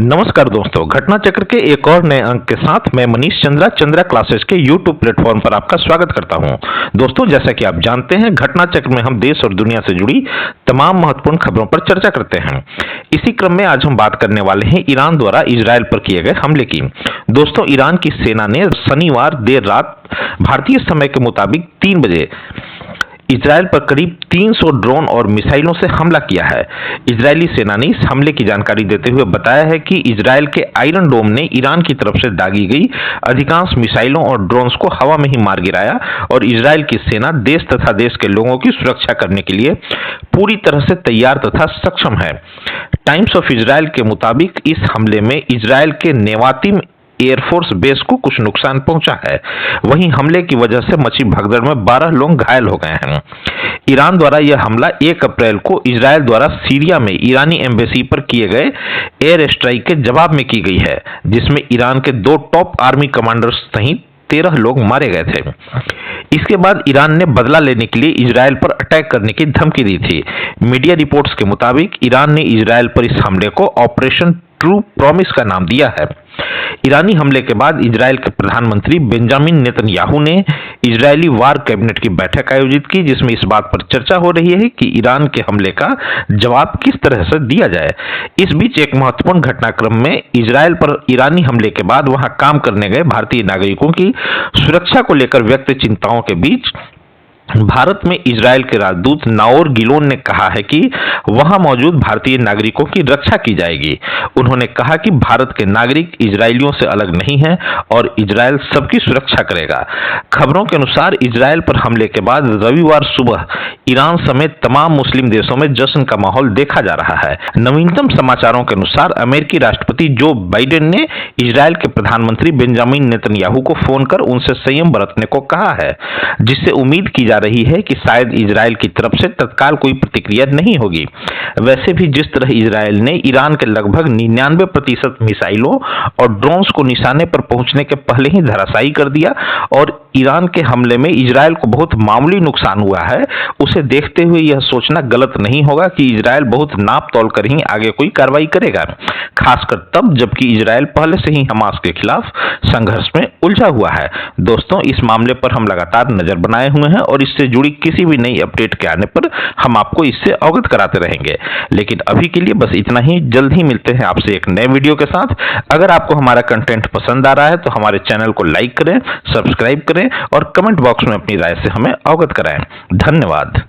नमस्कार दोस्तों, घटना चक्र के एक और नए अंक के साथ मैं मनीष चंद्रा क्लासेस के YouTube प्लेटफॉर्म पर आपका स्वागत करता हूं। दोस्तों, जैसा कि आप जानते हैं, घटना चक्र में हम देश और दुनिया से जुड़ी तमाम महत्वपूर्ण खबरों पर चर्चा करते हैं। इसी क्रम में आज हम बात करने वाले हैं ईरान द्वारा इजरायल पर किए गए हमले की। दोस्तों, ईरान की सेना ने शनिवार देर रात भारतीय समय के मुताबिक 3 बजे इजरायल पर करीब 300 ड्रोन और मिसाइलों से हमला किया है। इजरायली सेना ने इस हमले की जानकारी देते हुए बताया है कि इजरायल के आयरन डोम ने ईरान की तरफ से दागी गई अधिकांश मिसाइलों और ड्रोन्स को हवा में ही मार गिराया और इजरायल की सेना देश तथा देश के लोगों की सुरक्षा करने के लिए पूरी तरह से तैयार तथा सक्षम है। टाइम्स ऑफ इजरायल के मुताबिक इस हमले में इजरायल के नेवातिम एयरफोर्स बेस को कुछ नुकसान पहुंचा है। वहीं हमले की वजह से मची भगदड़ में 12 लोग घायल हो गए हैं। ईरान द्वारा यह हमला 1 अप्रैल को इजरायल द्वारा सीरिया में ईरानी एम्बेसी पर किए गए एयर स्ट्राइक के जवाब में की गई है, जिसमें ईरान के 2 टॉप आर्मी कमांडर्स सहित 13 लोग मारे गए थे। इसके बाद ईरान ने बदला लेने के लिए इजरायल पर अटैक करने की धमकी दी थी। मीडिया रिपोर्ट्स के मुताबिक ईरान ने इजरायल पर इस हमले को ऑपरेशन ट्रू प्रॉमिस का नाम दिया है। ईरानी हमले के बाद इजरायल के प्रधानमंत्री बेंजामिन नेतन्याहू ने इजरायली वार कैबिनेट की बैठक आयोजित की, जिसमें इस बात पर चर्चा हो रही है कि ईरान के हमले का जवाब किस तरह से दिया जाए। इस बीच एक महत्वपूर्ण घटनाक्रम में इजरायल पर ईरानी हमले के बाद वहां काम करने गए भारतीय नागरिकों की सुरक्षा को लेकर व्यक्त चिंताओं के बीच भारत में इजरायल के राजदूत नाओर गिलोन ने कहा है कि वहां मौजूद भारतीय नागरिकों की रक्षा की जाएगी। उन्होंने कहा कि भारत के नागरिक इजरायलियों से अलग नहीं हैं और इजरायल सबकी सुरक्षा करेगा। खबरों के अनुसार इजरायल पर हमले के बाद रविवार सुबह ईरान समेत तमाम मुस्लिम देशों में जश्न का माहौल देखा जा रहा है। नवीनतम समाचारों के अनुसार अमेरिकी राष्ट्रपति जो बाइडेन ने इजरायल के प्रधानमंत्री बेंजामिन नेतन्याहू को फोन कर उनसे संयम बरतने को कहा है, जिससे उम्मीद की जा रही है कि शायद इजरायल की तरफ से तत्काल कोई प्रतिक्रिया नहीं होगी। वैसे भी जिस तरह इजरायल ने ईरान के लगभग 99% मिसाइलों और ड्रोन्स को निशाने पर पहुंचने के पहले ही धराशायी कर दिया और ईरान के हमले में इजरायल को बहुत मामूली नुकसान हुआ है, उसे देखते हुए यह सोचना गलत नहीं होगा कि इजरायल बहुत नाप तोल कर ही आगे कोई कार्रवाई करेगा, खासकर तब जबकि इजरायल पहले से ही हमास के खिलाफ संघर्ष में उलझा हुआ है। दोस्तों, इस मामले पर हम लगातार नजर बनाए हुए हैं और इससे जुड़ी किसी भी नई अपडेट के आने पर हम आपको इससे अवगत कराते रहेंगे। लेकिन अभी के लिए बस इतना ही। जल्द ही मिलते हैं आपसे एक नए वीडियो के साथ। अगर आपको हमारा कंटेंट पसंद आ रहा है तो हमारे चैनल को लाइक करें, सब्सक्राइब करें और कमेंट बॉक्स में अपनी राय से हमें अवगत कराएं। धन्यवाद।